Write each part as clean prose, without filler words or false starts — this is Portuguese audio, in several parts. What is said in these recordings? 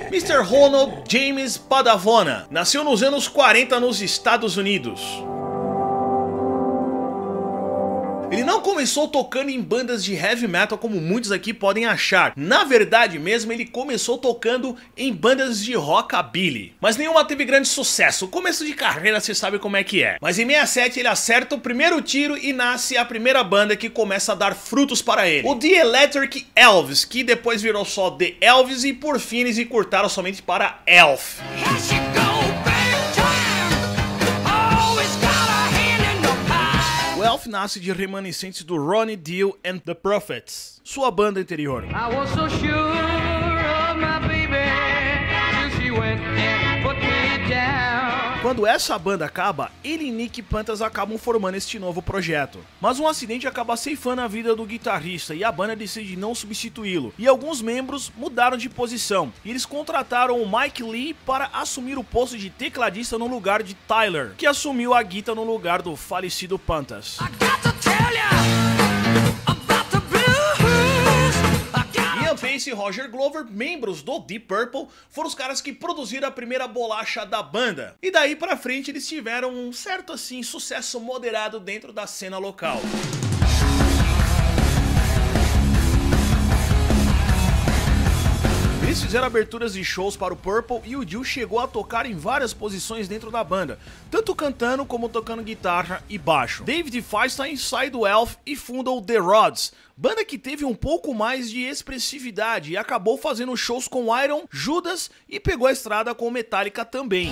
Mr. Ronald James Padavona nasceu nos anos 40 nos Estados Unidos. Ele não começou tocando em bandas de heavy metal como muitos aqui podem achar. Na verdade mesmo, ele começou tocando em bandas de rockabilly. Mas nenhuma teve grande sucesso. O começo de carreira você sabe como é que é. Mas em 67 ele acerta o primeiro tiro e nasce a primeira banda que começa a dar frutos para ele. O The Electric Elves, que depois virou só The Elves e por fim eles encurtaram somente para Elf. O Elf nasce de remanescentes do Ronnie Dio and the Prophets, sua banda anterior. Quando essa banda acaba, ele e Nick Pantas acabam formando este novo projeto. Mas um acidente acaba ceifando a vida do guitarrista e a banda decide não substituí-lo. E alguns membros mudaram de posição. E eles contrataram o Mike Lee para assumir o posto de tecladista no lugar de Tyler, que assumiu a guitarra no lugar do falecido Pantas. Pace e Roger Glover, membros do Deep Purple, foram os caras que produziram a primeira bolacha da banda. E daí pra frente eles tiveram um certo assim sucesso moderado dentro da cena local. Eles fizeram aberturas de shows para o Purple e o Dio chegou a tocar em várias posições dentro da banda, tanto cantando como tocando guitarra e baixo. David Feinstein sai do Elf e funda o The Rods, banda que teve um pouco mais de expressividade e acabou fazendo shows com Iron, Judas e pegou a estrada com Metallica também.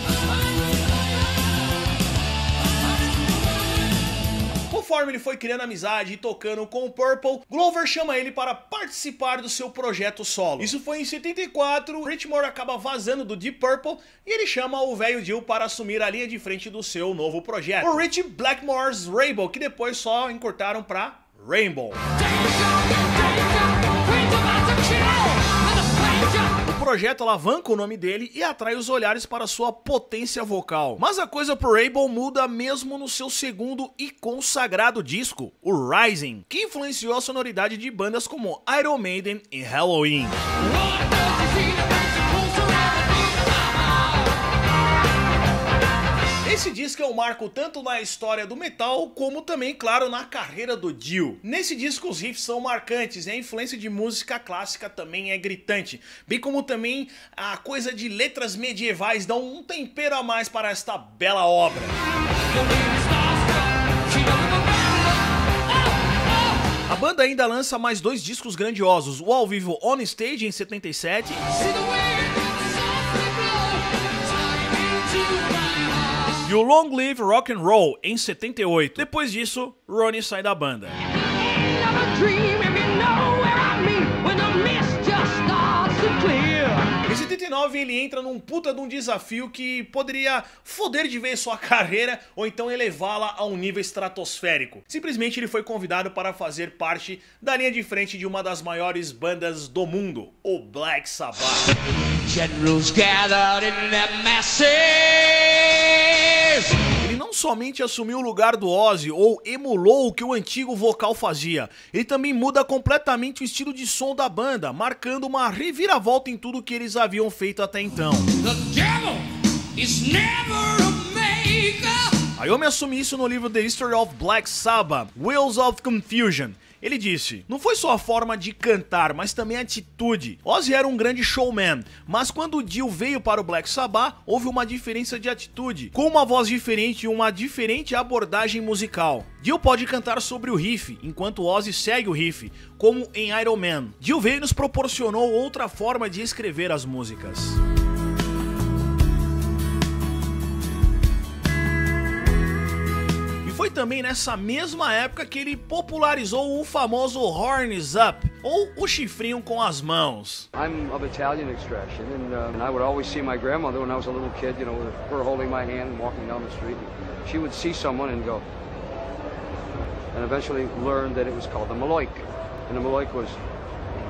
Conforme ele foi criando amizade e tocando com o Purple, Glover chama ele para participar do seu projeto solo. Isso foi em 74, Richmond acaba vazando do Deep Purple e ele chama o velho Dio para assumir a linha de frente do seu novo projeto, o Rich Blackmore's Rainbow, que depois só encurtaram para Rainbow. O projeto alavanca o nome dele e atrai os olhares para sua potência vocal. Mas a coisa pro Rainbow muda mesmo no seu segundo e consagrado disco, o Rising, que influenciou a sonoridade de bandas como Iron Maiden e Halloween. Esse disco é um marco tanto na história do metal, como também, claro, na carreira do Dio. Nesse disco os riffs são marcantes e a influência de música clássica também é gritante, bem como também a coisa de letras medievais dão um tempero a mais para esta bela obra. A banda ainda lança mais dois discos grandiosos, o ao vivo On Stage em 77... e o Long Live Rock and Roll em 78. Depois disso, Ronnie sai da banda. Em 79 ele entra num puta de um desafio que poderia foder de vez sua carreira ou então elevá-la a um nível estratosférico. Simplesmente ele foi convidado para fazer parte da linha de frente de uma das maiores bandas do mundo, o Black Sabbath. Ele não somente assumiu o lugar do Ozzy ou emulou o que o antigo vocal fazia, ele também muda completamente o estilo de som da banda, marcando uma reviravolta em tudo que eles haviam feito até então. Iommi assume isso no livro The History of Black Sabbath, Wheels of Confusion. Ele disse, não foi só a forma de cantar, mas também a atitude. Ozzy era um grande showman, mas quando o Dio veio para o Black Sabbath, houve uma diferença de atitude, com uma voz diferente e uma diferente abordagem musical. Dio pode cantar sobre o riff, enquanto Ozzy segue o riff, como em Iron Man. Dio veio e nos proporcionou outra forma de escrever as músicas. Foi também nessa mesma época que ele popularizou o famoso Horns Up, ou o chifrinho com as mãos. I'm of Italian extraction, and I would always see my grandmother when I was a little kid, you know, with her holding my hand and walking down the street. She would see someone and go, and eventually learned that it was called the Maloik, and the Maloik was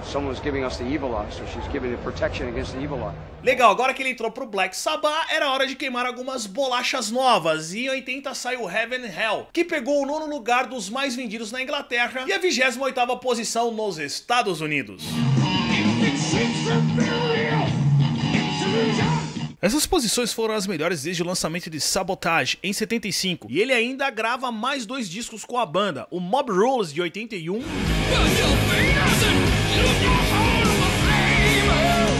someone was giving us the evil eye, so she's giving it protection against the evil eye. Legal, agora que ele entrou pro Black Sabbath, era hora de queimar algumas bolachas novas, e em 80 saiu Heaven and Hell, que pegou o 9º lugar dos mais vendidos na Inglaterra e a 28ª posição nos Estados Unidos. Essas posições foram as melhores desde o lançamento de Sabotage em 75, e ele ainda grava mais 2 discos com a banda, o Mob Rules de 81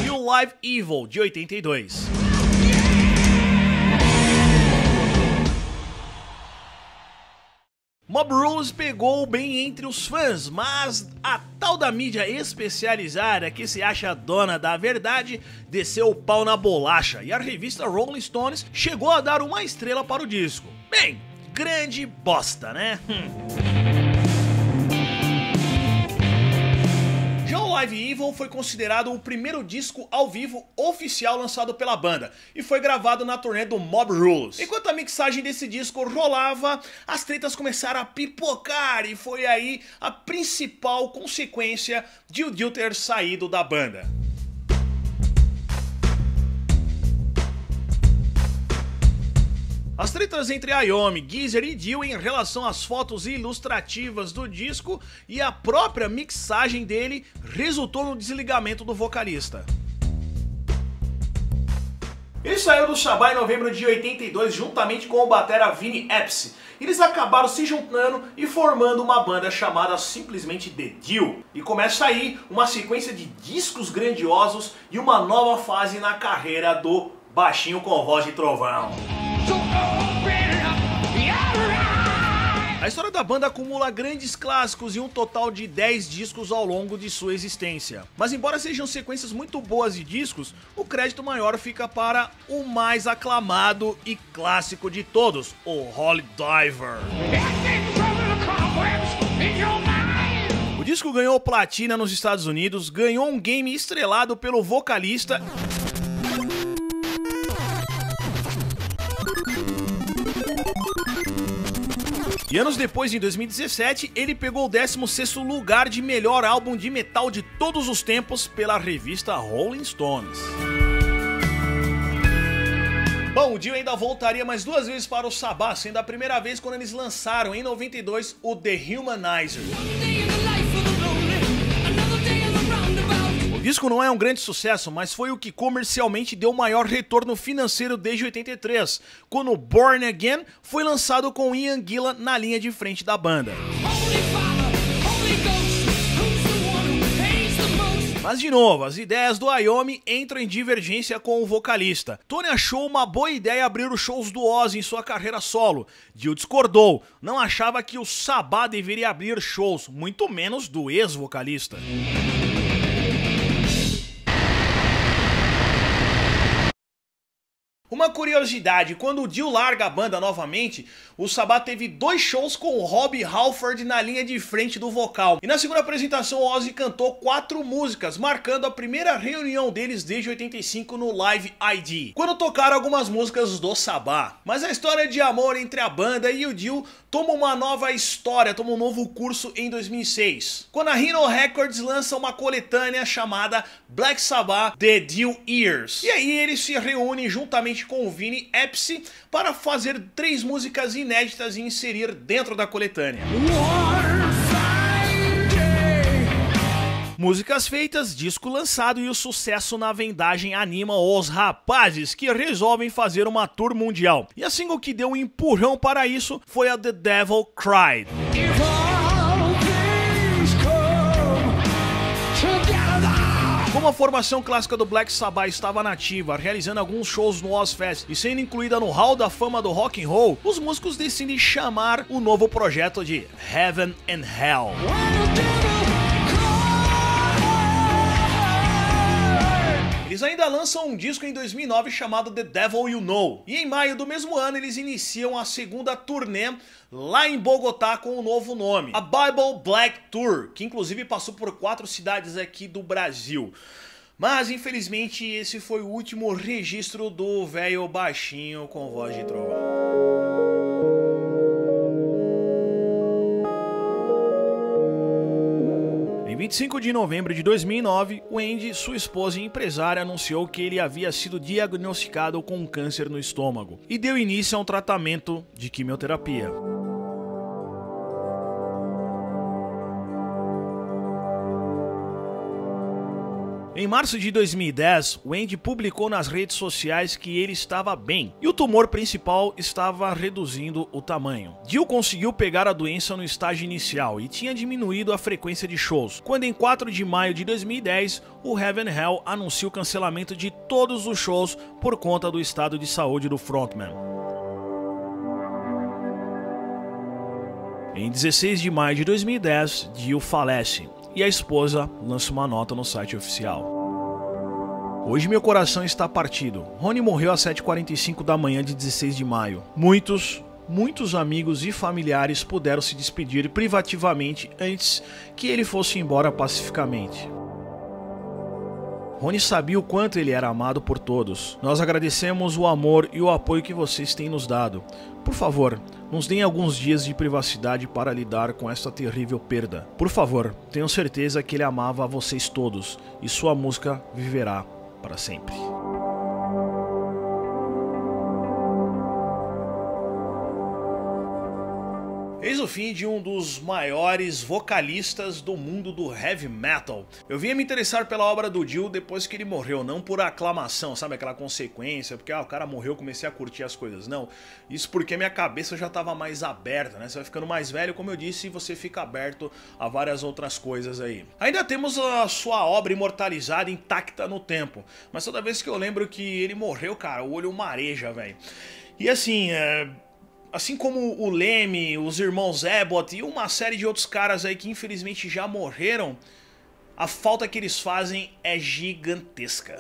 e o Live Evil de 82. Mob Rules pegou bem entre os fãs, mas a tal da mídia especializada que se acha dona da verdade desceu o pau na bolacha e a revista Rolling Stones chegou a dar uma estrela para o disco. Bem, grande bosta, né? Já o Live Evil foi considerado o primeiro disco ao vivo oficial lançado pela banda e foi gravado na turnê do Mob Rules. Enquanto a mixagem desse disco rolava, as tretas começaram a pipocar e foi aí a principal consequência de o Dio ter saído da banda. As tretas entre Iommi, Geezer e Dio em relação às fotos ilustrativas do disco e a própria mixagem dele resultou no desligamento do vocalista. Ele saiu do Sabá em novembro de 82 juntamente com o batera Vinny Appice. Eles acabaram se juntando e formando uma banda chamada simplesmente The Dio. E começa aí uma sequência de discos grandiosos e uma nova fase na carreira do baixinho com voz de trovão. A história da banda acumula grandes clássicos e um total de 10 discos ao longo de sua existência. Mas embora sejam sequências muito boas de discos, o crédito maior fica para o mais aclamado e clássico de todos, o Holy Diver. O disco ganhou platina nos Estados Unidos, ganhou um game estrelado pelo vocalista e anos depois, em 2017, ele pegou o 16º lugar de melhor álbum de metal de todos os tempos pela revista Rolling Stones. Bom, o Dio ainda voltaria mais 2 vezes para o Sabá, sendo a primeira vez quando eles lançaram, em 92, o The Humanizer. O disco não é um grande sucesso, mas foi o que comercialmente deu maior retorno financeiro desde 83, quando Born Again foi lançado com Ian Gillan na linha de frente da banda. Mas de novo, as ideias do Iommi entram em divergência com o vocalista. Tony achou uma boa ideia abrir os shows do Ozzy em sua carreira solo. Dio discordou, não achava que o Sabá deveria abrir shows, muito menos do ex-vocalista. Uma curiosidade, quando o Dio larga a banda novamente, o Sabá teve 2 shows com o Rob Halford na linha de frente do vocal. E na segunda apresentação o Ozzy cantou 4 músicas, marcando a primeira reunião deles desde 85 no Live ID, quando tocaram algumas músicas do Sabá. Mas a história de amor entre a banda e o Dio toma uma nova história, toma um novo curso em 2006, quando a Rhino Records lança uma coletânea chamada Black Sabbath The Dio Years. E aí eles se reúnem juntamente com o Vinny Appice para fazer 3 músicas inéditas e inserir dentro da coletânea. Músicas feitas, disco lançado e o sucesso na vendagem anima os rapazes que resolvem fazer uma tour mundial. E a single que deu um empurrão para isso foi a The Devil Cried. Como a formação clássica do Black Sabbath estava nativa, realizando alguns shows no Ozzfest e sendo incluída no Hall da Fama do Rock and Roll, os músicos decidem chamar o novo projeto de Heaven and Hell. Eles ainda lançam um disco em 2009 chamado The Devil You Know, e em maio do mesmo ano eles iniciam a segunda turnê lá em Bogotá com um novo nome, a Bible Black Tour, que inclusive passou por 4 cidades aqui do Brasil. Mas infelizmente esse foi o último registro do velho baixinho com voz de trovão. Em 25 de novembro de 2009, Wendy, sua esposa e empresária, anunciou que ele havia sido diagnosticado com um câncer no estômago e deu início a um tratamento de quimioterapia. Em março de 2010, o Andy publicou nas redes sociais que ele estava bem e o tumor principal estava reduzindo o tamanho. Dio conseguiu pegar a doença no estágio inicial e tinha diminuído a frequência de shows, quando em 4 de maio de 2010, o Heaven Hell anuncia o cancelamento de todos os shows por conta do estado de saúde do frontman. Em 16 de maio de 2010, Dio falece e a esposa lança uma nota no site oficial. Hoje meu coração está partido. Ronnie morreu às 7h45 da manhã de 16 de maio. Muitos amigos e familiares puderam se despedir privativamente antes que ele fosse embora pacificamente. Ronnie sabia o quanto ele era amado por todos. Nós agradecemos o amor e o apoio que vocês têm nos dado. Por favor, nos deem alguns dias de privacidade para lidar com esta terrível perda. Por favor, tenham certeza que ele amava a vocês todos e sua música viverá para sempre. Eis o fim de um dos maiores vocalistas do mundo do heavy metal. Eu vinha me interessar pela obra do Dio depois que ele morreu, não por aclamação, sabe, aquela consequência, porque o cara morreu, comecei a curtir as coisas, não. Isso porque minha cabeça já estava mais aberta, né? Você vai ficando mais velho, como eu disse, e você fica aberto a várias outras coisas aí. Ainda temos a sua obra imortalizada, intacta no tempo, mas toda vez que eu lembro que ele morreu, cara, o olho mareja, velho. E assim como o Lemmy, os irmãos Abbott e uma série de outros caras aí que infelizmente já morreram, a falta que eles fazem é gigantesca.